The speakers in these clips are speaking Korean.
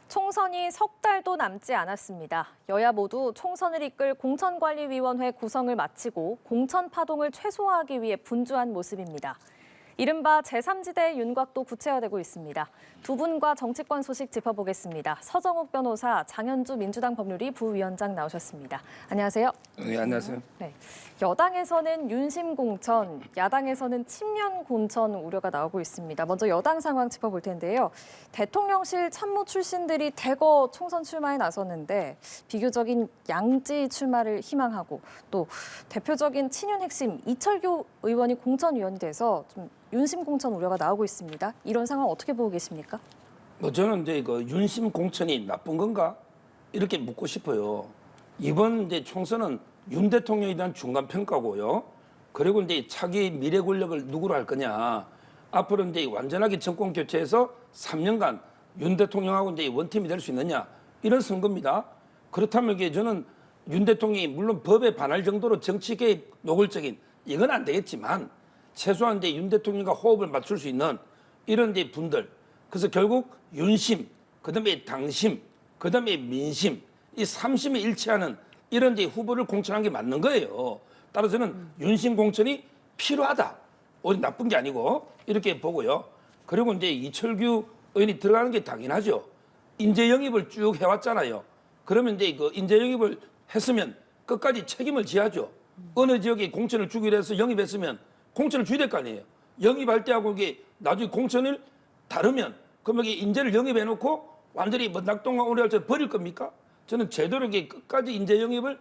총선이 석 달도 남지 않았습니다. 여야 모두 총선을 이끌 공천관리위원회 구성을 마치고 공천 파동을 최소화하기 위해 분주한 모습입니다. 이른바 제3지대의 윤곽도 구체화되고 있습니다. 두 분과 정치권 소식 짚어보겠습니다. 서정욱 변호사, 장현주 민주당 법률위 부위원장 나오셨습니다. 안녕하세요. 네, 안녕하세요. 네, 여당에서는 윤심 공천, 야당에서는 친명 공천 우려가 나오고 있습니다. 먼저 여당 상황 짚어볼 텐데요. 대통령실 참모 출신들이 대거 총선 출마에 나섰는데 비교적인 양지 출마를 희망하고 또 대표적인 친윤 핵심 이철규 의원이 공천위원이 돼서 좀 윤심 공천 우려가 나오고 있습니다. 이런 상황 어떻게 보고 계십니까? 저는 이제 윤심 공천이 나쁜 건가 이렇게 묻고 싶어요. 이번 이제 총선은 윤 대통령에 대한 중간 평가고요. 그리고 이제 차기 미래 권력을 누구로 할 거냐. 앞으로 이제 완전하게 정권 교체해서 3년간 윤 대통령하고 이제 원팀이 될 수 있느냐 이런 선거입니다. 그렇다면 이게 저는 윤 대통령이 물론 법에 반할 정도로 정치 개입 노골적인 이건 안 되겠지만. 최소한 이제 윤 대통령과 호흡을 맞출 수 있는 이런 이제 분들. 그래서 결국 윤심, 그다음에 당심, 그다음에 민심, 이 3심에 일치하는 이런 이제 후보를 공천한 게 맞는 거예요. 따라서는 윤심 공천이 필요하다. 오히려 나쁜 게 아니고 이렇게 보고요. 그리고 이제 이철규 의원이 들어가는 게 당연하죠. 인재 영입을 쭉 해왔잖아요. 그러면 이제 그 인재 영입을 했으면 끝까지 책임을 져야죠. 어느 지역에 공천을 주기로 해서 영입했으면 공천을 줘야 될 거 아니에요. 영입할 때하고 이게 나중에 공천을 다르면 그럼 이게 인재를 영입해놓고 완전히 뭐 낙동강 오래할때 버릴 겁니까? 저는 제대로 이게 끝까지 인재 영입을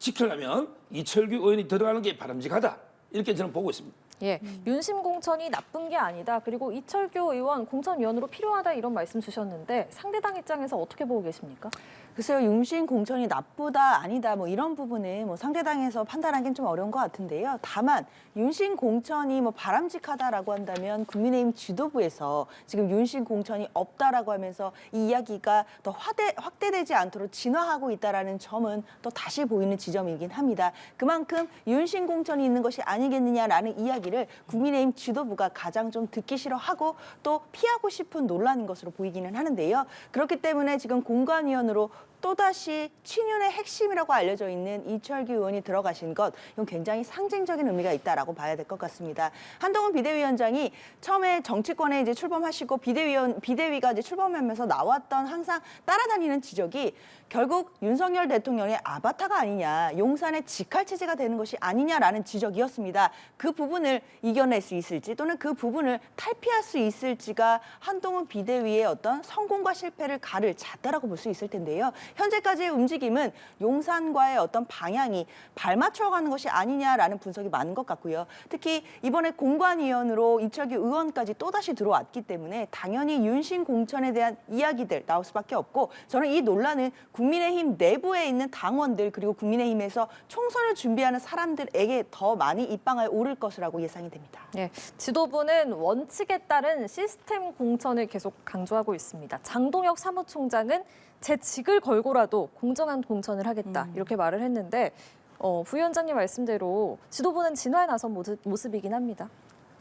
지키려면 이철규 의원이 들어가는 게 바람직하다. 이렇게 저는 보고 있습니다. 예, 윤심 공천이 나쁜 게 아니다. 그리고 이철규 의원 공천위원으로 필요하다 이런 말씀 주셨는데 상대당 입장에서 어떻게 보고 계십니까? 글쎄요, 윤심 공천이 나쁘다 아니다 뭐 이런 부분은 뭐 상대당에서 판단하기는 좀 어려운 것 같은데요. 다만 윤심 공천이 뭐 바람직하다라고 한다면 국민의힘 지도부에서 지금 윤심 공천이 없다라고 하면서 이 이야기가 더 확대되지 않도록 진화하고 있다라는 점은 또 다시 보이는 지점이긴 합니다. 그만큼 윤심 공천이 있는 것이 아니겠느냐라는 이야기를 국민의힘 지도부가 가장 좀 듣기 싫어하고 또 피하고 싶은 논란인 것으로 보이기는 하는데요. 그렇기 때문에 지금 공관위원으로 또다시 친윤의 핵심이라고 알려져 있는 이철규 의원이 들어가신 것, 이건 굉장히 상징적인 의미가 있다라고 봐야 될 것 같습니다. 한동훈 비대위원장이 처음에 정치권에 이제 출범하시고 비대위가 이제 출범하면서 나왔던 항상 따라다니는 지적이 결국 윤석열 대통령의 아바타가 아니냐, 용산의 직할 체제가 되는 것이 아니냐라는 지적이었습니다. 그 부분을 이겨낼 수 있을지 또는 그 부분을 탈피할 수 있을지가 한동훈 비대위의 어떤 성공과 실패를 가를 잣대라고 볼 수 있을 텐데요. 현재까지의 움직임은 용산과의 어떤 방향이 발맞춰가는 것이 아니냐라는 분석이 많은 것 같고요. 특히 이번에 공관위원으로 이철규 의원까지 또다시 들어왔기 때문에 당연히 윤심 공천에 대한 이야기들 나올 수밖에 없고, 저는 이 논란은 국민의힘 내부에 있는 당원들 그리고 국민의힘에서 총선을 준비하는 사람들에게 더 많이 입방아에 오를 것이라고 예상이 됩니다. 네, 지도부는 원칙에 따른 시스템 공천을 계속 강조하고 있습니다. 장동혁 사무총장은 제 직을 걸고라도 공정한 공천을 하겠다 이렇게 말을 했는데 부위원장님 말씀대로 지도부는 진화에 나선 모습이긴 합니다.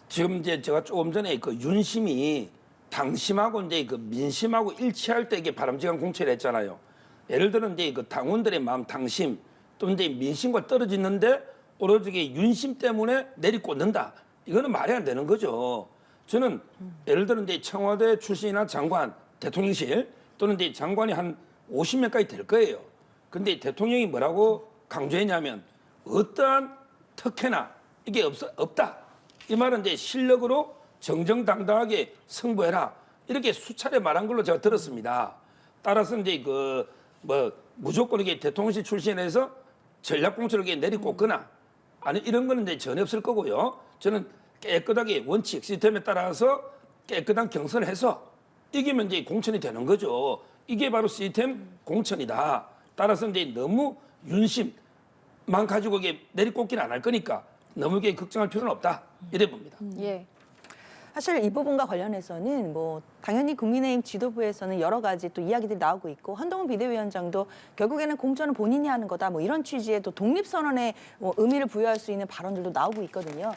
지금 이제 제가 조금 전에 그 윤심이 당심하고 이제 그 민심하고 일치할 때 이게 바람직한 공천을 했잖아요. 예를 들어 이제 그 당원들의 마음 당심 또 이제 민심과 떨어지는데 오로지 윤심 때문에 내리꽂는다. 이거는 말이 안 되는 거죠. 저는 예를 들어 이제 청와대 출신이나 장관, 대통령실 또는 이제 장관이 한 50명까지 될 거예요. 근데 대통령이 뭐라고 강조했냐면 어떠한 특혜나 이게 없다. 이 말은 이제 실력으로 정정당당하게 승부해라. 이렇게 수차례 말한 걸로 제가 들었습니다. 따라서 이제 무조건 이게 대통령실 출신에서 전략공천을 내리꽂거나 아니 이런 거는 이제 전혀 없을 거고요. 저는 깨끗하게 원칙 시스템에 따라서 깨끗한 경선을 해서 이기면 이제 공천이 되는 거죠. 이게 바로 시스템 공천이다. 따라서 이제 너무 윤심만 가지고 이게 내리꽂기는 안 할 거니까 너무 이게 걱정할 필요는 없다. 이래 봅니다. 예. 사실 이 부분과 관련해서는 뭐 당연히 국민의힘 지도부에서는 여러 가지 또 이야기들이 나오고 있고 한동훈 비대위원장도 결국에는 공천은 본인이 하는 거다 뭐 이런 취지의 또 독립선언에 의미를 부여할 수 있는 발언들도 나오고 있거든요.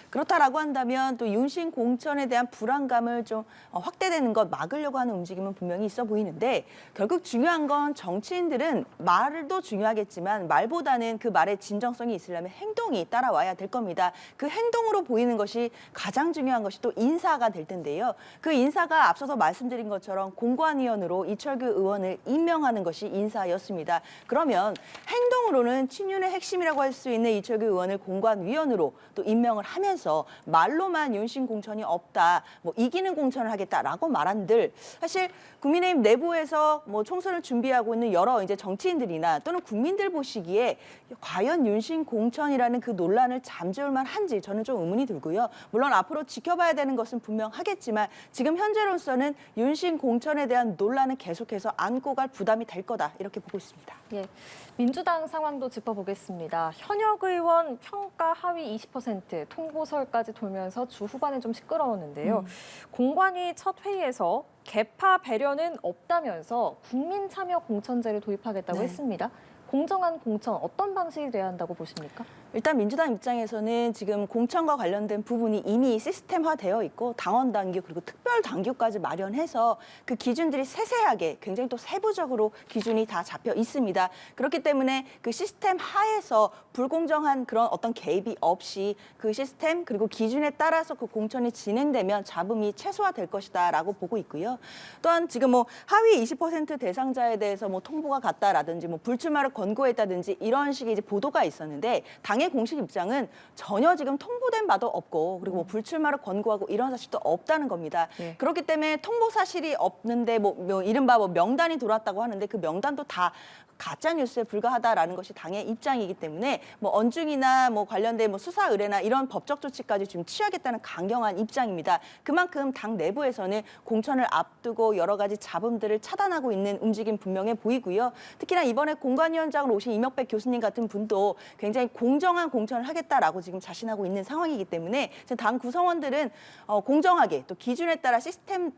그렇다라고 한다면 또 윤심 공천에 대한 불안감을 좀 확대되는 것 막으려고 하는 움직임은 분명히 있어 보이는데 결국 중요한 건 정치인들은 말도 중요하겠지만 말보다는 그 말의 진정성이 있으려면 행동이 따라와야 될 겁니다. 그 행동으로 보이는 것이 가장 중요한 것이 또 인사가 될 텐데요. 그 인사가 앞서서 말씀드린 것처럼 공관위원으로 이철규 의원을 임명하는 것이 인사였습니다. 그러면 행동으로는 친윤의 핵심이라고 할 수 있는 이철규 의원을 공관위원으로 또 임명을 하면서 말로만 윤심 공천이 없다, 뭐 이기는 공천을 하겠다라고 말한들 사실 국민의힘 내부에서 뭐 총선을 준비하고 있는 여러 이제 정치인들이나 또는 국민들 보시기에 과연 윤심 공천이라는 그 논란을 잠재울 만한지 저는 좀 의문이 들고요. 물론 앞으로 지켜봐야 되는 것은 분명하겠지만 지금 현재로서는 윤심 공천에 대한 논란은 계속해서 안고 갈 부담이 될 거다 이렇게 보고 있습니다. 예, 민주당 상황도 짚어보겠습니다. 현역 의원 평가 하위 20% 통보설까지 돌면서 주 후반에 좀 시끄러웠는데요. 공관위 첫 회의에서 개파 배려는 없다면서 국민 참여 공천제를 도입하겠다고 네. 했습니다. 공정한 공천 어떤 방식이 돼야 한다고 보십니까? 일단 민주당 입장에서는 지금 공천과 관련된 부분이 이미 시스템화되어 있고 당원 당규 그리고 특별 당규까지 마련해서 그 기준들이 세세하게 굉장히 또 세부적으로 기준이 다 잡혀 있습니다. 그렇기 때문에 그 시스템 하에서 불공정한 그런 어떤 개입이 없이 그 시스템 그리고 기준에 따라서 그 공천이 진행되면 잡음이 최소화될 것이다라고 보고 있고요. 또한 지금 뭐 하위 20% 대상자에 대해서 뭐 통보가 갔다라든지 뭐 불출마를 권고했다든지 이런 식의 이제 보도가 있었는데 당의 공식 입장은 전혀 지금 통보된 바도 없고 그리고 뭐 불출마를 권고하고 이런 사실도 없다는 겁니다. 네. 그렇기 때문에 통보 사실이 없는데 뭐 이른바 뭐 명단이 돌았다고 하는데 그 명단도 다 가짜 뉴스에 불과하다라는 것이 당의 입장이기 때문에 뭐 언중이나 뭐 관련된 뭐 수사 의뢰나 이런 법적 조치까지 좀 취하겠다는 강경한 입장입니다. 그만큼 당 내부에서는 공천을 앞두고 여러 가지 잡음들을 차단하고 있는 움직임 분명해 보이고요. 특히나 이번에 공관위원장으로 오신 이명백 교수님 같은 분도 굉장히 공정한 공천을 하겠다라고 지금 자신하고 있는 상황이기 때문에 당 구성원들은 공정하게 또 기준에 따라 시스템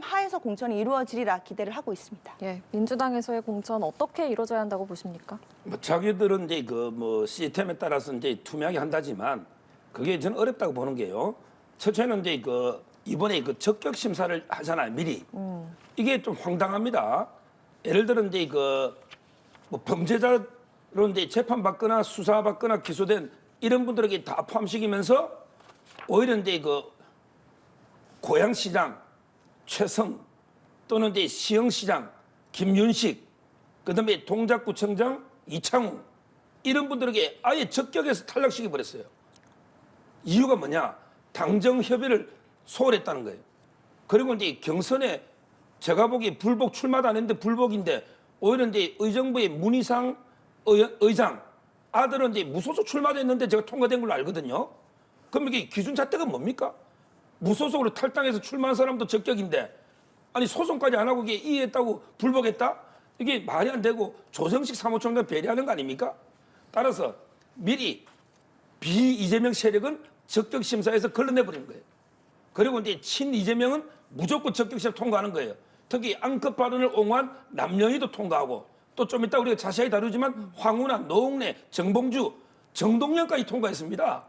하에서 공천이 이루어지리라 기대를 하고 있습니다. 예, 민주당에서의 공천 어떻게 이루어져야 한다고 보십니까? 뭐 자기들은 이제 그 뭐 시스템에 따라서 이제 투명하게 한다지만 그게 저는 어렵다고 보는 게요. 첫째는 이제 그 이번에 그 적격 심사를 하잖아요, 미리. 이게 좀 황당합니다. 예를 들어 이제 그 뭐 범죄자로 이제 재판받거나 수사받거나 기소된 이런 분들에게 다 포함시키면서 오히려 이제 그 고양시장 최성 또는 이제 시흥시장 김윤식 그다음에 동작구청장 이창우 이런 분들에게 아예 적격해서 탈락시켜 버렸어요. 이유가 뭐냐? 당정 협의를 소홀했다는 거예요. 그리고 이제 경선에 제가 보기에 불복 출마도 안 했는데 불복인데 오히려 이제 의정부의 문희상 의장 아들은 이제 무소속 출마됐는데 제가 통과된 걸로 알거든요. 그럼 이게 기준 잣대가 뭡니까? 무소속으로 탈당해서 출마한 사람도 적격인데 아니 소송까지 안 하고 이게 이해했다고 불복했다? 이게 말이 안 되고 조정식 사무총장 배려하는 거 아닙니까? 따라서 미리 비이재명 세력은 적격 심사에서 걸러내버리는 거예요. 그리고 이제 친 이재명은 무조건 적격 심사 통과하는 거예요. 특히 앙컷 발언을 옹호한 남영희도 통과하고 또 좀 이따 우리가 자세히 다루지만 황운하, 노웅래, 정봉주, 정동영까지 통과했습니다.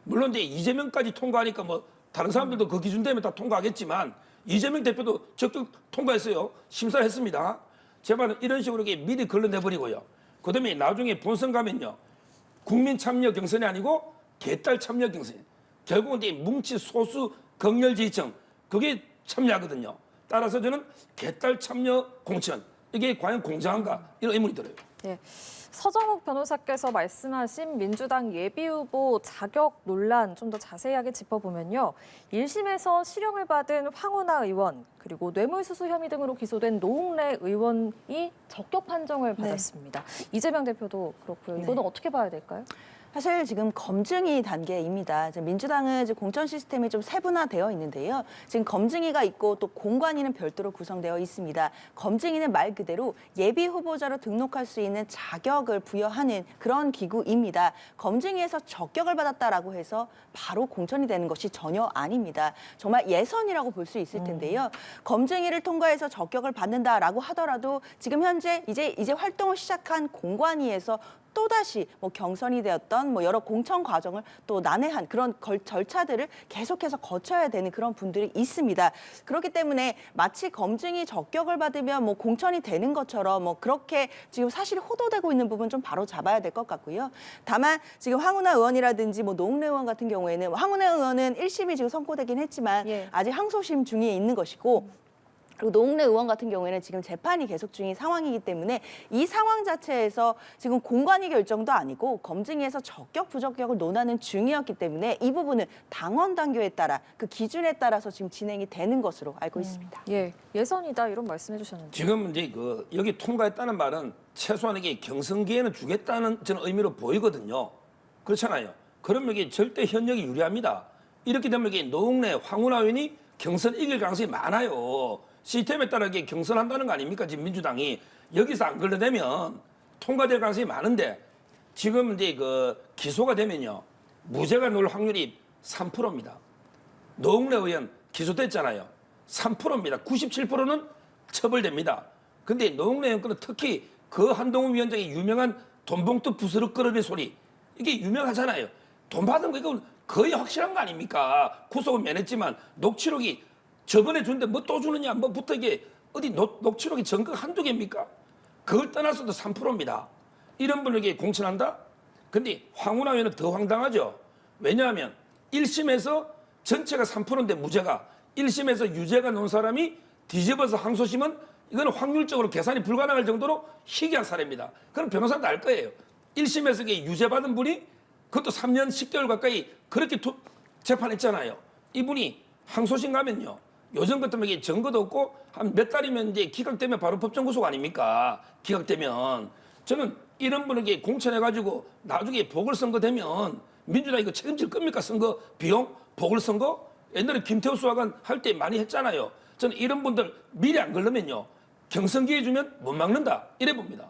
물론 이제 이재명까지 통과하니까 뭐 다른 사람들도 그 기준 되면 다 통과하겠지만 이재명 대표도 적격 통과했어요. 심사를 했습니다. 제 말은 이런 식으로 미리 걸러내버리고요. 그다음에 나중에 본선 가면요. 국민 참여 경선이 아니고 개딸 참여 경선. 결국은 이제 뭉치 소수 극렬지지층 그게 참여하거든요. 따라서 저는 개딸 참여 공천 이게 과연 공정한가 이런 의문이 들어요. 예. 서정욱 변호사께서 말씀하신 민주당 예비후보 자격 논란 좀 더 자세하게 짚어보면요. 1심에서 실형을 받은 황운하 의원 그리고 뇌물수수 혐의 등으로 기소된 노웅래 의원이 적격 판정을 받았습니다. 이재명 대표도 그렇고요. 이거는 어떻게 봐야 될까요? 사실 지금 검증이 단계입니다. 이제 민주당은 이제 공천 시스템이 좀 세분화되어 있는데요. 지금 검증위가 있고 또 공관위는 별도로 구성되어 있습니다. 검증위는 말 그대로 예비 후보자로 등록할 수 있는 자격을 부여하는 그런 기구입니다. 검증위에서 적격을 받았다라고 해서 바로 공천이 되는 것이 전혀 아닙니다. 정말 예선이라고 볼 수 있을 텐데요. 검증위를 통과해서 적격을 받는다라고 하더라도 지금 현재 이제 활동을 시작한 공관위에서 또다시 뭐 경선이 되었던 뭐 여러 공천 과정을 또 난해한 그런 절차들을 계속해서 거쳐야 되는 그런 분들이 있습니다. 그렇기 때문에 마치 검증이 적격을 받으면 뭐 공천이 되는 것처럼 뭐 그렇게 지금 사실이 호도되고 있는 부분 좀 바로 잡아야 될 것 같고요. 다만 지금 황운하 의원이라든지 뭐 노웅래 의원 같은 경우에는 황운하 의원은 1심이 지금 선고되긴 했지만 예. 아직 항소심 중에 있는 것이고 그리고 노웅래 의원 같은 경우에는 지금 재판이 계속 중인 상황이기 때문에 이 상황 자체에서 지금 공관위 결정도 아니고 검증위에서 적격 부적격을 논하는 중이었기 때문에 이 부분은 당원 당규에 따라 그 기준에 따라서 지금 진행이 되는 것으로 알고 있습니다. 예, 예선이다 이런 말씀해 주셨는데. 지금 이제 여기 통과했다는 말은 최소한 이게 경선 기회는 주겠다는 저는 의미로 보이거든요. 그렇잖아요. 그러면 이게 절대 현역이 유리합니다. 이렇게 되면 이게 노웅래, 황운하 의원이 경선 이길 가능성이 많아요. 시스템에 따라 이게 경선한다는 거 아닙니까? 지금 민주당이 여기서 안 걸러내면 통과될 가능성이 많은데 지금 이제 기소가 되면요 무죄가 나올 확률이 3%입니다. 노웅래 의원 기소됐잖아요. 3%입니다. 97%는 처벌됩니다. 근데 노웅래 의원 은 특히 그 한동훈 위원장의 유명한 돈봉투 부스럭 끌어내 소리 이게 유명하잖아요. 돈 받은 거 이거 거의 확실한 거 아닙니까? 구속은 면했지만 녹취록이 저번에 줬는데 뭐 또 주느냐 뭐부터 이게 어디 녹취록이 전거 한두 개입니까? 그걸 떠나서도 3%입니다. 이런 분에게 공천한다? 근데 황운하 의원은 더 황당하죠. 왜냐하면 1심에서 전체가 3%인데 무죄가 1심에서 유죄가 나온 사람이 뒤집어서 항소심은 이거는 확률적으로 계산이 불가능할 정도로 희귀한 사례입니다. 그럼 변호사도 알 거예요. 1심에서 유죄 받은 분이 그것도 3년 10개월 가까이 그렇게 재판했잖아요. 이분이 항소심 가면요. 요즘 같으면 이게 증거도 없고 한 몇 달이면 이제 기각되면 바로 법정 구속 아닙니까? 기각되면 저는 이런 분에게 공천해가지고 나중에 보궐선거 되면 민주당이 이거 책임질 겁니까? 선거 비용 보궐선거 옛날에 김태우 수사관 할 때 많이 했잖아요. 저는 이런 분들 미리 안 걸르면요 경선 기회 주면 못 막는다 이래 봅니다.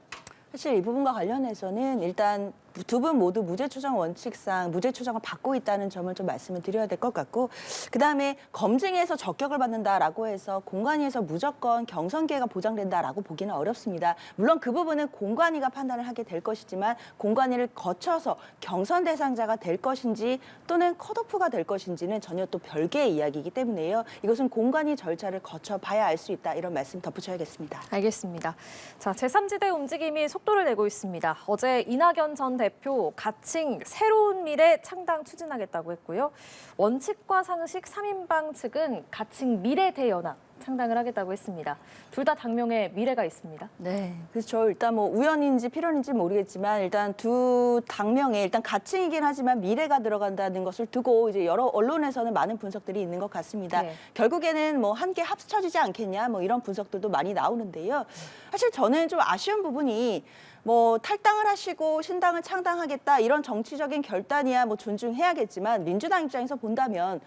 사실 이 부분과 관련해서는 일단 두 분 모두 무죄 추정 원칙상 무죄 추정을 받고 있다는 점을 좀 말씀을 드려야 될 것 같고 그다음에 검증에서 적격을 받는다라고 해서 공관위에서 무조건 경선 기회가 보장된다라고 보기는 어렵습니다. 물론 그 부분은 공관위가 판단을 하게 될 것이지만 공관위를 거쳐서 경선 대상자가 될 것인지 또는 컷오프가 될 것인지는 전혀 또 별개의 이야기이기 때문에요. 이것은 공관위 절차를 거쳐 봐야 알 수 있다. 이런 말씀 덧붙여야겠습니다. 알겠습니다. 자, 제3지대 움직임이 속도를 내고 있습니다. 어제 이낙연 전 대표 가칭 새로운 미래 창당 추진하겠다고 했고요. 원칙과 상식 3인방 측은 가칭 미래대연합 창당을 하겠다고 했습니다. 둘 다 당명에 미래가 있습니다. 네, 그렇죠. 일단 뭐 우연인지 필연인지 모르겠지만 일단 두 당명에 일단 가칭이긴 하지만 미래가 들어간다는 것을 두고 이제 여러 언론에서는 많은 분석들이 있는 것 같습니다. 네. 결국에는 뭐 함께 합쳐지지 않겠냐 뭐 이런 분석들도 많이 나오는데요. 사실 저는 좀 아쉬운 부분이 뭐 탈당을 하시고 신당을 창당하겠다 이런 정치적인 결단이야 뭐 존중해야겠지만 민주당 입장에서 본다면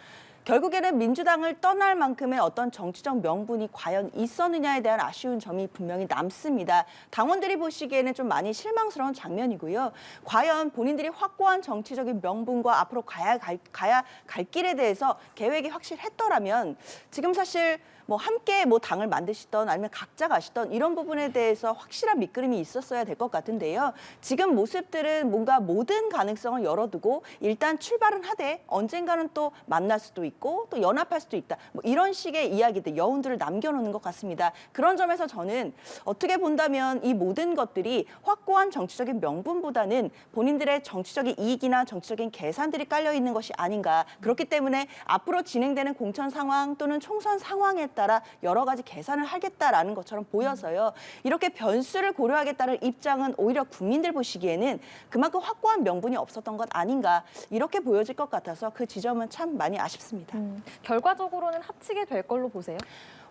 결국에는 민주당을 떠날 만큼의 어떤 정치적 명분이 과연 있었느냐에 대한 아쉬운 점이 분명히 남습니다. 당원들이 보시기에는 좀 많이 실망스러운 장면이고요. 과연 본인들이 확고한 정치적인 명분과 앞으로 가야 갈 길에 대해서 계획이 확실했더라면 지금 사실 뭐 함께 뭐 당을 만드시던 아니면 각자 가시던 이런 부분에 대해서 확실한 밑그림이 있었어야 될 것 같은데요. 지금 모습들은 뭔가 모든 가능성을 열어두고 일단 출발은 하되 언젠가는 또 만날 수도 있고 또 연합할 수도 있다. 뭐 이런 식의 이야기들, 여운들을 남겨놓는 것 같습니다. 그런 점에서 저는 어떻게 본다면 이 모든 것들이 확고한 정치적인 명분보다는 본인들의 정치적인 이익이나 정치적인 계산들이 깔려 있는 것이 아닌가. 그렇기 때문에 앞으로 진행되는 공천 상황 또는 총선 상황에 따라 여러 가지 계산을 하겠다라는 것처럼 보여서요. 이렇게 변수를 고려하겠다는 입장은 오히려 국민들 보시기에는 그만큼 확고한 명분이 없었던 것 아닌가 이렇게 보여질 것 같아서 그 지점은 참 많이 아쉽습니다. 결과적으로는 합치게 될 걸로 보세요?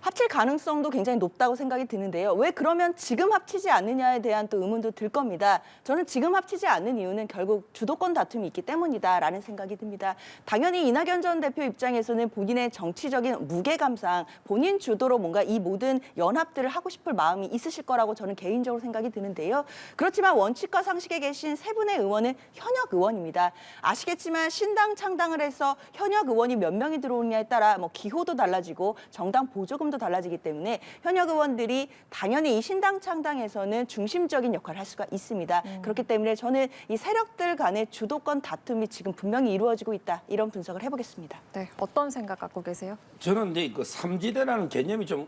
합칠 가능성도 굉장히 높다고 생각이 드는데요. 왜 그러면 지금 합치지 않느냐에 대한 또 의문도 들 겁니다. 저는 지금 합치지 않는 이유는 결국 주도권 다툼이 있기 때문이다라는 생각이 듭니다. 당연히 이낙연 전 대표 입장에서는 본인의 정치적인 무게감상 본인 주도로 뭔가 이 모든 연합들을 하고 싶을 마음이 있으실 거라고 저는 개인적으로 생각이 드는데요. 그렇지만 원칙과 상식에 계신 세 분의 의원은 현역 의원입니다. 아시겠지만 신당 창당을 해서 현역 의원이 몇 명이 들어오느냐에 따라 뭐 기호도 달라지고 정당 보조금도 달라지기 때문에 현역 의원들이 당연히 이 신당 창당에서는 중심적인 역할을 할 수가 있습니다. 그렇기 때문에 저는 이 세력들 간의 주도권 다툼이 지금 분명히 이루어지고 있다. 이런 분석을 해보겠습니다. 네, 어떤 생각 갖고 계세요? 저는 이제 그 삼지대라는 개념이 좀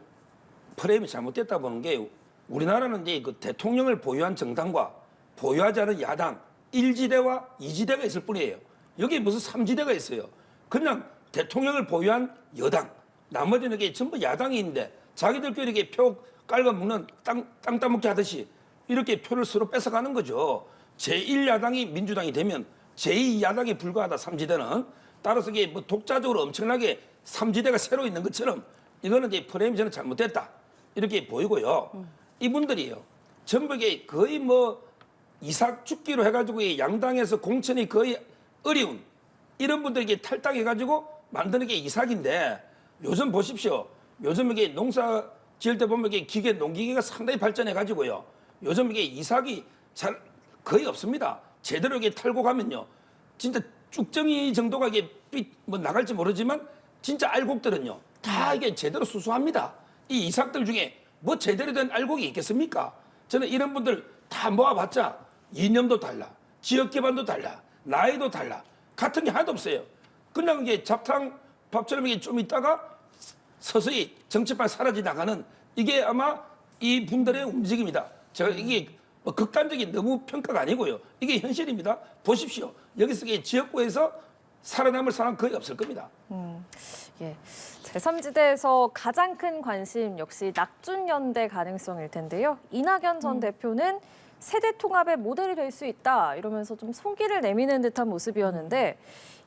프레임이 잘못됐다 보는 게 우리나라는 이제 그 대통령을 보유한 정당과 보유하지 않은 야당 1지대와 2지대가 있을 뿐이에요. 여기 무슨 3지대가 있어요. 그냥 대통령을 보유한 여당, 나머지는 이게 전부 야당이 있는데 자기들끼리 이렇게 표 깔아먹는 땅 따먹기 하듯이 이렇게 표를 서로 뺏어가는 거죠. 제1야당이 민주당이 되면 제2야당이 불과하다 3지대는. 따라서 이게 뭐 독자적으로 엄청나게 3지대가 새로 있는 것처럼 이거는 이제 프레임이 저는 잘못됐다 이렇게 보이고요. 이분들이요. 전부 이게 거의 뭐 이삭 죽기로 해가지고 이 양당에서 공천이 거의 어려운 이런 분들에게 탈당해가지고 만드는 게 이삭인데 요즘 보십시오. 요즘 이게 농사 지을 때 보면 이게 기계, 농기계가 상당히 발전해가지고요. 요즘 이게 이삭이 잘 거의 없습니다. 제대로 이게 탈고 가면요. 진짜 쭉정이 정도가 이게 뭐 나갈지 모르지만 진짜 알곡들은요. 다 이게 제대로 수수합니다. 이 이삭들 중에 뭐 제대로 된 알곡이 있겠습니까? 저는 이런 분들 다 모아봤자 이념도 달라, 지역 기반도 달라, 나이도 달라, 같은 게 하나도 없어요. 그냥 이게 잡탕 밥처럼 이게 좀 있다가 서서히 정치판 사라져 나가는 이게 아마 이 분들의 움직임이다. 제가 이게 뭐 극단적인 너무 평가가 아니고요. 이게 현실입니다. 보십시오. 여기서 이게 지역구에서 살아남을 사람 거의 없을 겁니다. 예. 제3지대에서 가장 큰 관심 역시 낙준연대 가능성일 텐데요. 이낙연 전 대표는 세대 통합의 모델이 될 수 있다 이러면서 좀 손길을 내미는 듯한 모습이었는데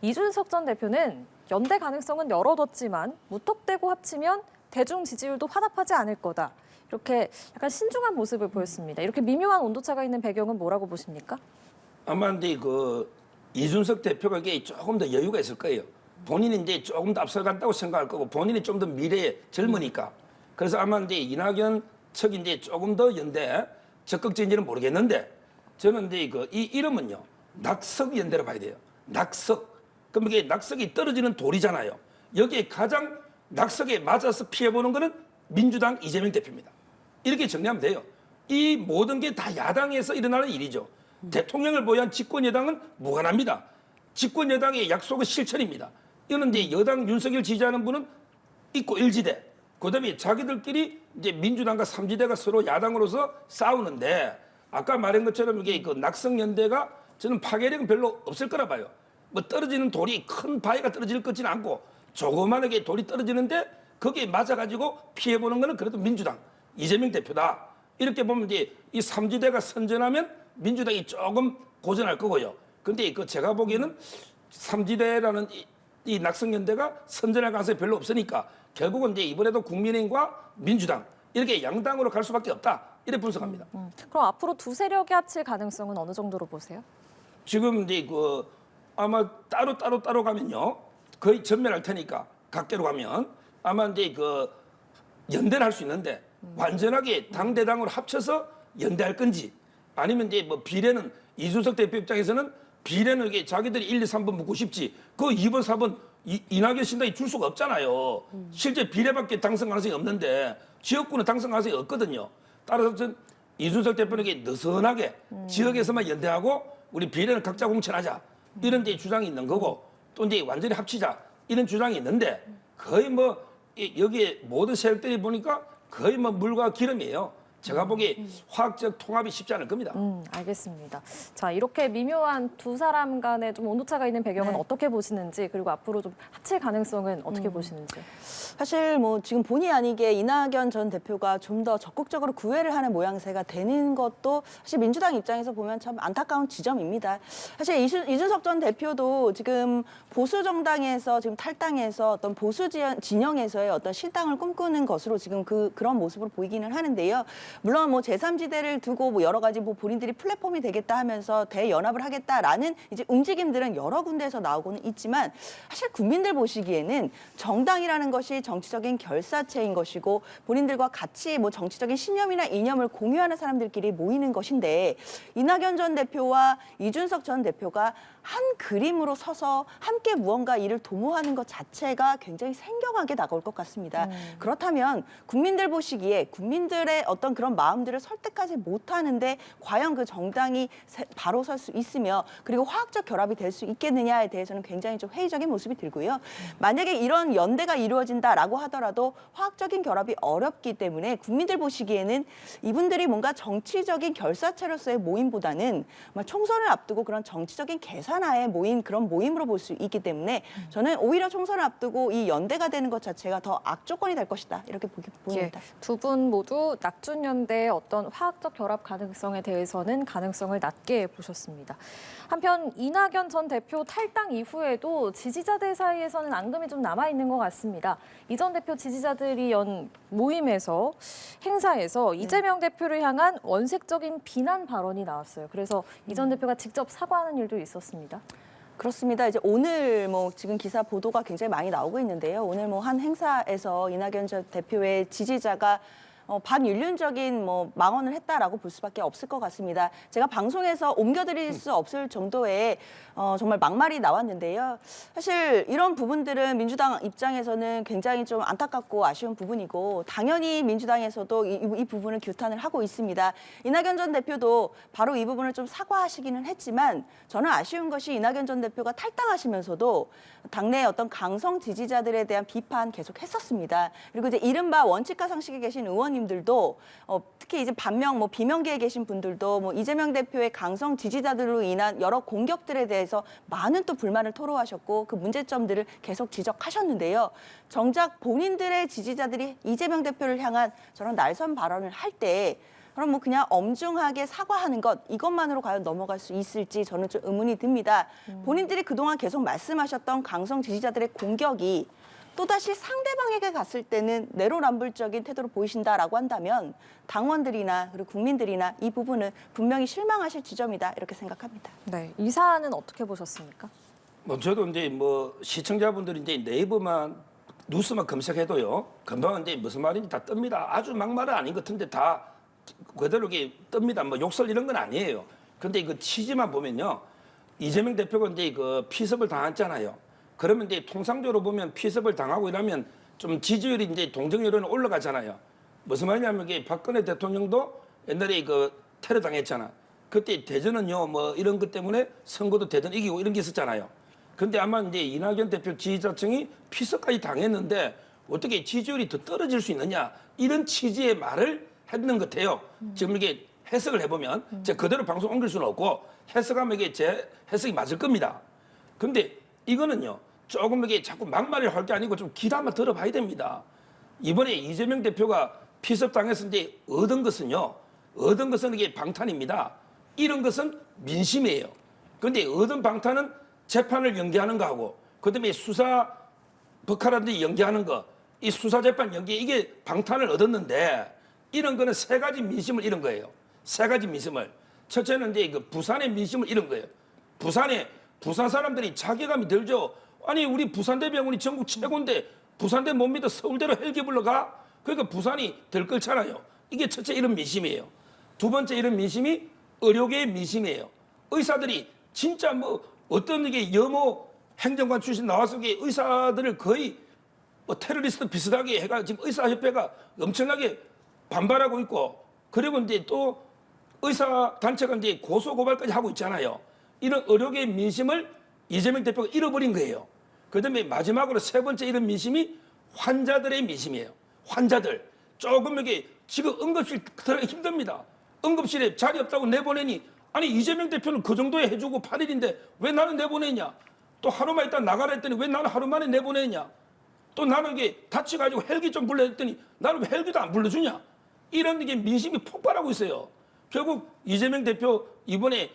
이준석 전 대표는 연대 가능성은 열어뒀지만 무턱대고 합치면 대중 지지율도 화답하지 않을 거다. 이렇게 약간 신중한 모습을 보였습니다. 이렇게 미묘한 온도차가 있는 배경은 뭐라고 보십니까? 아마 이제 그 이준석 대표가 이게 조금 더 여유가 있을 거예요. 본인이 이제 조금 더 앞서간다고 생각할 거고 본인이 좀 더 미래에 젊으니까. 그래서 아마 이제 이낙연 측이 이제 조금 더 연대 적극적인지는 모르겠는데 저는 이제 그 이 이름은요 낙석 연대로 봐야 돼요. 낙석. 그럼 이게 낙석이 떨어지는 돌이잖아요. 여기에 가장 낙석에 맞아서 피해보는 거는 민주당 이재명 대표입니다. 이렇게 정리하면 돼요. 이 모든 게 다 야당에서 일어나는 일이죠. 대통령을 보유한 집권 여당은 무관합니다. 집권 여당의 약속은 실천입니다. 이거는 이제 여당 윤석열 지지하는 분은 있고 1지대. 그다음에 자기들끼리 이제 민주당과 3지대가 서로 야당으로서 싸우는데 아까 말한 것처럼 이게 그 낙성연대가 저는 파괴력은 별로 없을 거라 봐요. 뭐 떨어지는 돌이 큰 바위가 떨어질 것 같지는 않고 조그만하게 돌이 떨어지는데 거기에 맞아가지고 피해보는 거는 그래도 민주당 이재명 대표다. 이렇게 보면 이제 이 3지대가 선전하면 민주당이 조금 고전할 거고요. 근데 그 제가 보기에는 3지대라는 이 낙성연대가 선전할 가능성이 별로 없으니까 결국은 이제 이번에도 국민의힘과 민주당 이렇게 양당으로 갈 수밖에 없다. 이렇게 분석합니다. 그럼 앞으로 두 세력이 합칠 가능성은 어느 정도로 보세요? 지금 이제 그 아마 따로 가면요 거의 전멸할 테니까 각계로 가면 아마 이제 그 연대를 할 수 있는데 완전하게 당대당으로 합쳐서 연대할 건지 아니면 이제 뭐 비례는 이준석 대표 입장에서는 비례는 이게 자기들이 1, 2, 3번 묻고 싶지 그 2번, 4번 이낙연 신당이 줄 수가 없잖아요. 실제 비례밖에 당선 가능성이 없는데 지역구는 당선 가능성이 없거든요. 따라서 전 이준석 대표에게 느슨하게 지역에서만 연대하고 우리 비례는 각자 공천하자 이런 데 주장이 있는 거고 또 이제 완전히 합치자 이런 주장이 있는데 거의 뭐 여기에 모든 세력들이 보니까 거의 뭐 물과 기름이에요. 제가 보기에 화학적 통합이 쉽지 않을 겁니다. 알겠습니다. 자, 이렇게 미묘한 두 사람 간에 좀 온도차가 있는 배경은 네. 어떻게 보시는지, 그리고 앞으로 좀 합칠 가능성은 어떻게 보시는지. 사실 뭐 지금 본의 아니게 이낙연 전 대표가 좀 더 적극적으로 구애를 하는 모양새가 되는 것도 사실 민주당 입장에서 보면 참 안타까운 지점입니다. 사실 이준석 전 대표도 지금 보수 정당에서 지금 탈당해서 어떤 보수 진영에서의 어떤 실당을 꿈꾸는 것으로 지금 그런 모습으로 보이기는 하는데요. 물론 뭐 제3지대를 두고 뭐 여러 가지 뭐 본인들이 플랫폼이 되겠다 하면서 대연합을 하겠다라는 이제 움직임들은 여러 군데에서 나오고는 있지만 사실 국민들 보시기에는 정당이라는 것이 정치적인 결사체인 것이고 본인들과 같이 뭐 정치적인 신념이나 이념을 공유하는 사람들끼리 모이는 것인데 이낙연 전 대표와 이준석 전 대표가 한 그림으로 서서 함께 무언가 일을 도모하는 것 자체가 굉장히 생경하게 다가올 것 같습니다. 그렇다면 국민들 보시기에 국민들의 어떤 그런 마음들을 설득하지 못하는데 과연 그 정당이 바로 설 수 있으며 그리고 화학적 결합이 될 수 있겠느냐에 대해서는 굉장히 좀 회의적인 모습이 들고요. 만약에 이런 연대가 이루어진다라고 하더라도 화학적인 결합이 어렵기 때문에 국민들 보시기에는 이분들이 뭔가 정치적인 결사체로서의 모임보다는 총선을 앞두고 그런 정치적인 계산하에 모인 그런 모임으로 볼 수 있기 때문에 저는 오히려 총선을 앞두고 이 연대가 되는 것 자체가 더 악조건이 될 것이다 이렇게 보입니다. 두 분 모두 낙준연대의 어떤 화학적 결합 가능성에 대해서는 가능성을 낮게 보셨습니다. 한편 이낙연 전 대표 탈당 이후에도 지지자들 사이에서는 앙금이 좀 남아있는 것 같습니다. 이 전 대표 지지자들이 연 모임에서 행사에서 이재명 대표를 향한 원색적인 비난 발언이 나왔어요. 그래서 이 전 대표가 직접 사과하는 일도 있었습니다. 그렇습니다. 이제 오늘 뭐 지금 기사 보도가 굉장히 많이 나오고 있는데요. 오늘 뭐 한 행사에서 이낙연 전 대표의 지지자가 반윤륜적인 뭐 망언을 했다라고 볼 수밖에 없을 것 같습니다. 제가 방송에서 옮겨드릴 수 없을 정도의 정말 막말이 나왔는데요. 사실 이런 부분들은 민주당 입장에서는 굉장히 좀 안타깝고 아쉬운 부분이고 당연히 민주당에서도 이 부분을 규탄을 하고 있습니다. 이낙연 전 대표도 바로 이 부분을 좀 사과하시기는 했지만 저는 아쉬운 것이 이낙연 전 대표가 탈당하시면서도 당내 어떤 강성 지지자들에 대한 비판 계속 했었습니다. 그리고 이제 이른바 원칙과 상식에 계신 의원님들도 특히 이제 반명 비명계에 계신 분들도 뭐 이재명 대표의 강성 지지자들로 인한 여러 공격들에 대해서 많은 또 불만을 토로하셨고 그 문제점들을 계속 지적하셨는데요. 정작 본인들의 지지자들이 이재명 대표를 향한 저런 날선 발언을 할 때 그럼 뭐 그냥 엄중하게 사과하는 것 이것만으로 과연 넘어갈 수 있을지 저는 좀 의문이 듭니다. 본인들이 그동안 계속 말씀하셨던 강성 지지자들의 공격이 또다시 상대방에게 갔을 때는 내로남불적인 태도로 보이신다라고 한다면 당원들이나 그리고 국민들이나 이 부분은 분명히 실망하실 지점이다 이렇게 생각합니다. 네, 이 사안은 어떻게 보셨습니까? 뭐 저도 이제 뭐 시청자분들이 이제 네이버만 뉴스만 검색해도요. 금방 이제 무슨 말인지 다 뜹니다. 아주 막말은 아닌 것 같은데 다 그대로 이게 뜹니다. 뭐 욕설 이런 건 아니에요. 근데 그 취지만 보면요. 이재명 대표가 이제 그 피습을 당했잖아요. 그러면 이제 통상적으로 보면 피습을 당하고 이러면 좀 지지율이 이제 동정 여론이 올라가잖아요. 무슨 말이냐면 이게 박근혜 대통령도 옛날에 그 테러 당했잖아. 그때 대전은요 뭐 이런 것 때문에 선거도 대전 이기고 이런 게 있었잖아요. 근데 아마 이제 이낙연 대표 지지자층이 피습까지 당했는데 어떻게 지지율이 더 떨어질 수 있느냐 이런 취지의 말을 했는 것 같아요. 지금 이게 해석을 해보면 제가 그대로 방송 옮길 수는 없고 해석하면 이게 제 해석이 맞을 겁니다. 근데 이거는요 조금 이게 자꾸 막말을 할 게 아니고 좀 귀를 한번 들어봐야 됩니다. 이번에 이재명 대표가 피습당해서 이제 얻은 것은 이게 방탄입니다. 이런 것은 민심이에요. 그런데 얻은 방탄은 재판을 연기하는 거하고 그다음에 수사 법화라든지 연기하는 거, 이 수사 재판 연기 이게 방탄을 얻었는데 이런 거는 세 가지 민심을 잃은 거예요. 세 가지 민심을. 첫째는 이제 그 부산의 민심을 잃은 거예요. 부산 사람들이 자괴감이 들죠. 아니 우리 부산대병원이 전국 최고인데 부산대 못 믿어 서울대로 헬기 불러가? 그러니까 부산이 들끓잖아요. 이게 첫째 이런 민심이에요. 두 번째 이런 민심이 의료계의 민심이에요. 의사들이 진짜 뭐 어떤 이게 여모 행정관 출신 나와서 의사들을 거의 뭐 테러리스트 비슷하게 해가 지금 의사협회가 엄청나게 반발하고 있고 그리고 이제 또 의사 단체가 이제 고소 고발까지 하고 있잖아요. 이런 의료계의 민심을 이재명 대표가 잃어버린 거예요. 그다음에 마지막으로 세 번째 이런 민심이 환자들의 민심이에요. 환자들 조금 이게 지금 응급실 들어가기 힘듭니다. 응급실에 자리 없다고 내보내니 아니 이재명 대표는 그 정도에 해주고 8일인데 왜 나는 내보내냐? 또 하루만 있다 나가라 했더니 왜 나는 하루 만에 내보내냐? 또 나는 이게 다쳐가지고 헬기 좀 불러 했더니 나는 왜 헬기도 안 불러주냐? 이런 게 민심이 폭발하고 있어요. 결국 이재명 대표 이번에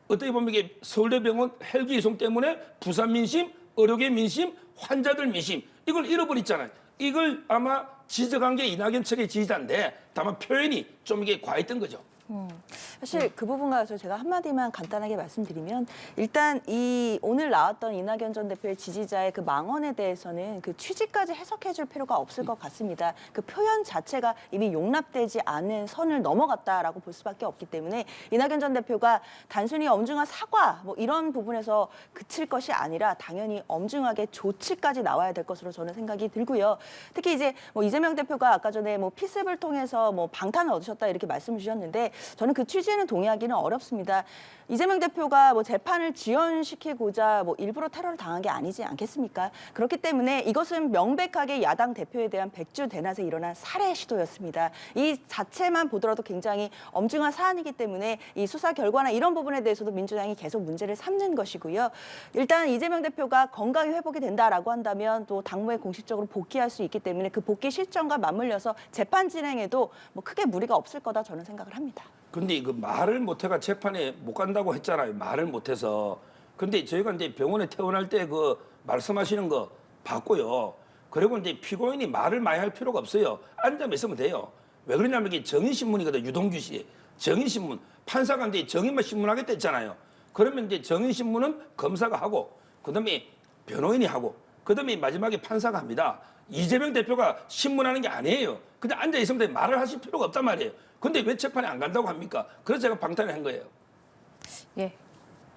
어떻게 보면 이게 서울대병원 헬기 이송 때문에 부산 민심, 의료계 민심, 환자들 민심 이걸 잃어버렸잖아요. 이걸 아마 지적한 게 이낙연 측의 지지자인데 다만 표현이 좀 이게 과했던 거죠. 사실 그 부분 가서 제가 한마디만 간단하게 말씀드리면 일단 이 오늘 나왔던 이낙연 전 대표의 지지자의 그 망언에 대해서는 그 취지까지 해석해 줄 필요가 없을 것 같습니다. 그 표현 자체가 이미 용납되지 않은 선을 넘어갔다라고 볼 수밖에 없기 때문에 이낙연 전 대표가 단순히 엄중한 사과 뭐 이런 부분에서 그칠 것이 아니라 당연히 엄중하게 조치까지 나와야 될 것으로 저는 생각이 들고요. 특히 이제 뭐 이재명 대표가 아까 전에 뭐 피습을 통해서 뭐 방탄을 얻으셨다 이렇게 말씀을 주셨는데 저는 그 취지에는 동의하기는 어렵습니다. 이재명 대표가 뭐 재판을 지연시키고자 뭐 일부러 테러를 당한 게 아니지 않겠습니까? 그렇기 때문에 이것은 명백하게 야당 대표에 대한 백주대낮에 일어난 살해 시도였습니다. 이 자체만 보더라도 굉장히 엄중한 사안이기 때문에 이 수사 결과나 이런 부분에 대해서도 민주당이 계속 문제를 삼는 것이고요. 일단 이재명 대표가 건강이 회복이 된다라고 한다면 또 당무에 공식적으로 복귀할 수 있기 때문에 그 복귀 실정과 맞물려서 재판 진행에도 뭐 크게 무리가 없을 거다 저는 생각을 합니다. 근데 그 말을 못해가 재판에 못 간다고 했잖아요. 말을 못해서. 근데 저희가 이제 병원에 퇴원할 때 그 말씀하시는 거 봤고요. 그리고 이제 피고인이 말을 많이 할 필요가 없어요. 앉아만 있으면 돼요. 왜 그러냐면 이게 정인신문이거든. 유동규 씨. 정인신문. 판사가 이제 정인만 신문하겠다 했잖아요. 그러면 이제 정인신문은 검사가 하고 그다음에 변호인이 하고 그다음에 마지막에 판사가 합니다. 이재명 대표가 신문하는 게 아니에요. 그냥 앉아 있으면 돼. 말을 하실 필요가 없단 말이에요. 근데 왜 재판에 안 간다고 합니까? 그래서 제가 방탄을 한 거예요. 예.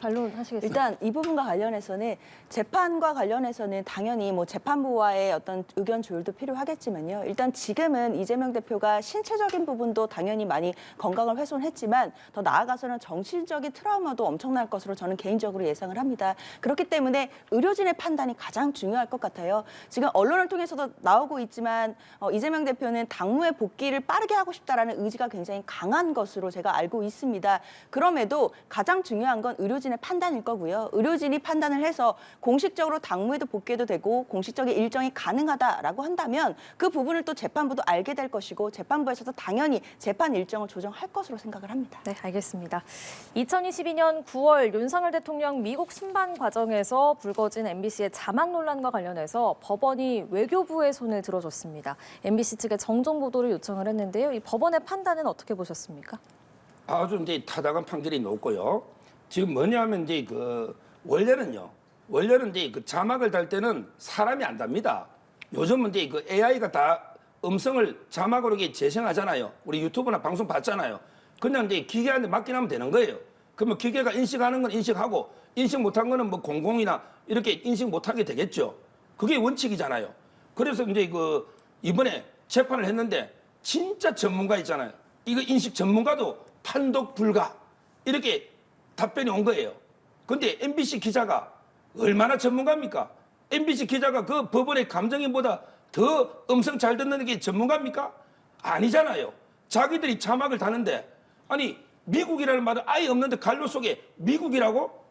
반론하시겠습니다. 일단 이 부분과 관련해서는 재판과 관련해서는 당연히 뭐 재판부와의 어떤 의견 조율도 필요하겠지만요. 일단 지금은 이재명 대표가 신체적인 부분도 당연히 많이 건강을 훼손했지만 더 나아가서는 정신적인 트라우마도 엄청날 것으로 저는 개인적으로 예상을 합니다. 그렇기 때문에 의료진의 판단이 가장 중요할 것 같아요. 지금 언론을 통해서도 나오고 있지만 이재명 대표는 당무의 복귀를 빠르게 하고 싶다라는 의지가 굉장히 강한 것으로 제가 알고 있습니다. 그럼에도 가장 중요한 건 의료진의 판단일 거고요. 의료진이 판단을 해서 공식적으로 당무에도 복귀해도 되고 공식적인 일정이 가능하다라고 한다면 그 부분을 또 재판부도 알게 될 것이고 재판부에서도 당연히 재판 일정을 조정할 것으로 생각을 합니다. 네, 알겠습니다. 2022년 9월 윤석열 대통령 미국 순방 과정에서 불거진 MBC의 자막 논란과 관련해서 법원이 외교부의 손을 들어줬습니다. MBC 측에 정정 보도를 요청을 했는데요. 이 법원의 판단은 어떻게 보셨습니까? 아주 이제 타당한 판결이 나왔고요. 지금 뭐냐면 이제 그 원래는 이제 그 자막을 달 때는 사람이 안 답니다. 요즘은 이제 그 AI가 다 음성을 자막으로 이렇게 재생하잖아요. 우리 유튜브나 방송 봤잖아요. 그냥 이제 기계한테 맡기면 되는 거예요. 그러면 기계가 인식하는 건 인식하고 인식 못한 거는 뭐 공공이나 이렇게 인식 못하게 되겠죠. 그게 원칙이잖아요. 그래서 이제 그 이번에 재판을 했는데 진짜 전문가 있잖아요. 이거 인식 전문가도 판독 불가 이렇게 답변이 온 거예요. 근데 MBC 기자가 얼마나 전문가입니까? MBC 기자가 그 법원의 감정인보다 더 음성 잘 듣는 게 전문가입니까? 아니잖아요. 자기들이 자막을 다는데 아니 미국이라는 말은 아예 없는데 갈로 속에 미국이라고?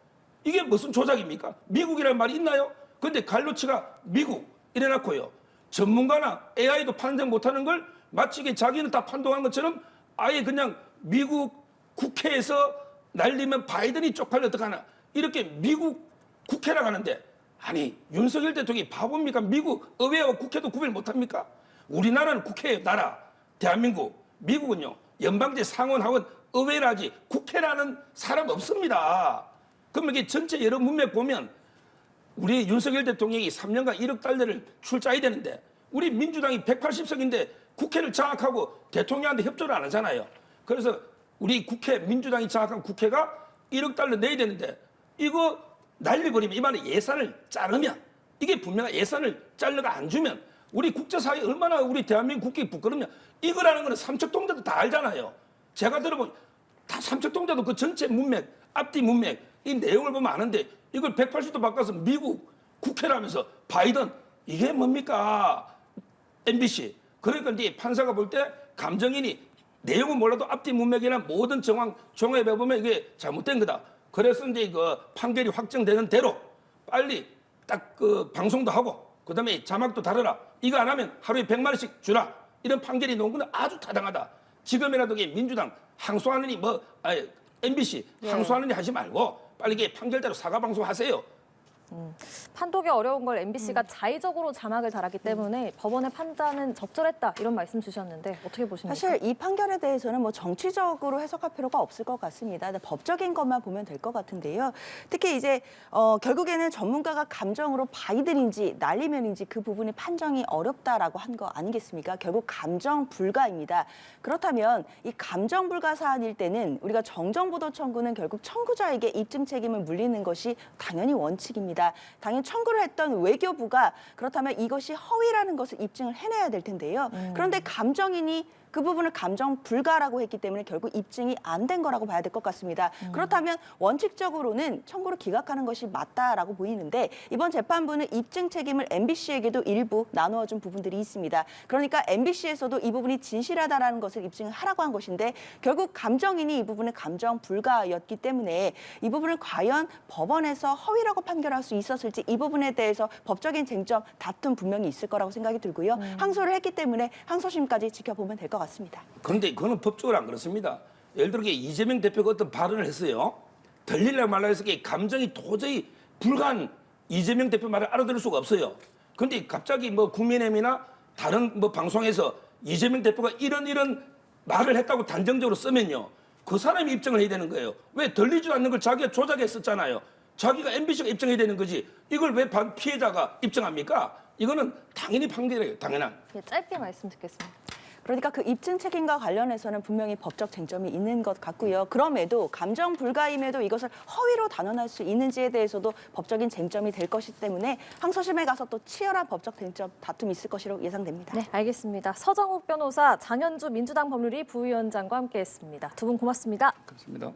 이게 무슨 조작입니까? 미국이라는 말이 있나요? 근데 갈로치가 미국 이래놓고요. 전문가나 AI도 판정 못하는 걸 마치 이게 자기는 다 판독한 것처럼 아예 그냥 미국 국회에서 날리면 바이든이 쪽팔려 어떡하나 이렇게 미국 국회라고 하는데 아니 윤석열 대통령이 바보입니까? 미국 의회와 국회도 구별 못합니까? 우리나라는 국회의 나라 대한민국 미국은요 연방제 상원 하원 의회라지 국회라는 사람 없습니다. 그러면 이게 전체 여러 문맥 보면 우리 윤석열 대통령이 3년간 1억 달러를 출자해야 되는데 우리 민주당이 180석인데 국회를 장악하고 대통령한테 협조를 안 하잖아요. 그래서 우리 국회 민주당이 장악한 국회가 1억 달러 내야 되는데 이거 날려버리면 이 말은 예산을 자르면 이게 분명한 예산을 잘라가 안 주면 우리 국제사회에 얼마나 우리 대한민국 국회에 부끄럽냐. 이거라는 거는 삼척동자도 다 알잖아요. 제가 들어보면 다 삼척동자도 그 전체 문맥 앞뒤 문맥 이 내용을 보면 아는데 이걸 180도 바꿔서 미국 국회라면서 바이든 이게 뭡니까? MBC. 그러니까 이제 판사가 볼 때 감정인이 내용은 몰라도 앞뒤 문맥이나 모든 정황 종합해 보면 이게 잘못된 거다. 그래서 이제 그 판결이 확정되는 대로 빨리 딱 그 방송도 하고 그다음에 자막도 달아라. 이거 안 하면 하루에 100만 원씩 주라. 이런 판결이 나온 건 아주 타당하다. 지금이라도 이게 민주당 항소하느니 MBC 항소하느니 하지 말고 빨리 이게 판결대로 사과 방송하세요. 판독이 어려운 걸 MBC가 자의적으로 자막을 달았기 때문에 법원의 판단은 적절했다 이런 말씀 주셨는데 어떻게 보십니까? 사실 이 판결에 대해서는 뭐 정치적으로 해석할 필요가 없을 것 같습니다. 법적인 것만 보면 될 것 같은데요. 특히 이제 결국에는 전문가가 감정으로 바이든인지 날리면인지 그 부분이 판정이 어렵다라고 한 거 아니겠습니까? 결국 감정 불가입니다. 그렇다면 이 감정 불가 사안일 때는 우리가 정정보도 청구는 결국 청구자에게 입증 책임을 물리는 것이 당연히 원칙입니다. 당연히 청구를 했던 외교부가 그렇다면 이것이 허위라는 것을 입증을 해내야 될 텐데요. 그런데 감정인이 그 부분을 감정 불가라고 했기 때문에 결국 입증이 안 된 거라고 봐야 될 것 같습니다. 그렇다면 원칙적으로는 청구를 기각하는 것이 맞다라고 보이는데 이번 재판부는 입증 책임을 MBC에게도 일부 나누어 준 부분들이 있습니다. 그러니까 MBC에서도 이 부분이 진실하다라는 것을 입증을 하라고 한 것인데 결국 감정인이 이 부분을 감정 불가였기 때문에 이 부분을 과연 법원에서 허위라고 판결할 수 있었을지 이 부분에 대해서 법적인 쟁점 다툼 분명히 있을 거라고 생각이 들고요. 항소를 했기 때문에 항소심까지 지켜보면 될 것 같습니다. 그런데 그거는 법적으로 안 그렇습니다. 예를 들어 이재명 대표가 어떤 발언을 했어요. 들리려 말라 해서 감정이 도저히 불가한 이재명 대표 말을 알아들을 수가 없어요. 그런데 갑자기 뭐 국민의힘이나 다른 뭐 방송에서 이재명 대표가 이런 말을 했다고 단정적으로 쓰면요. 그 사람이 입증을 해야 되는 거예요. 왜 들리지도 않는 걸 자기가 조작했었잖아요. 자기가 MBC가 입증해야 되는 거지. 이걸 왜 피해자가 입증합니까? 이거는 당연히 판결이에요. 당연한. 예, 짧게 말씀 듣겠습니다. 그러니까 그 입증 책임과 관련해서는 분명히 법적 쟁점이 있는 것 같고요. 그럼에도 감정 불가임에도 이것을 허위로 단언할 수 있는지에 대해서도 법적인 쟁점이 될 것이기 때문에 항소심에 가서 또 치열한 법적 쟁점 다툼이 있을 것으로 예상됩니다. 네, 알겠습니다. 서정욱 변호사, 장현주 민주당 법률위 부위원장과 함께했습니다. 두 분 고맙습니다. 그렇습니다.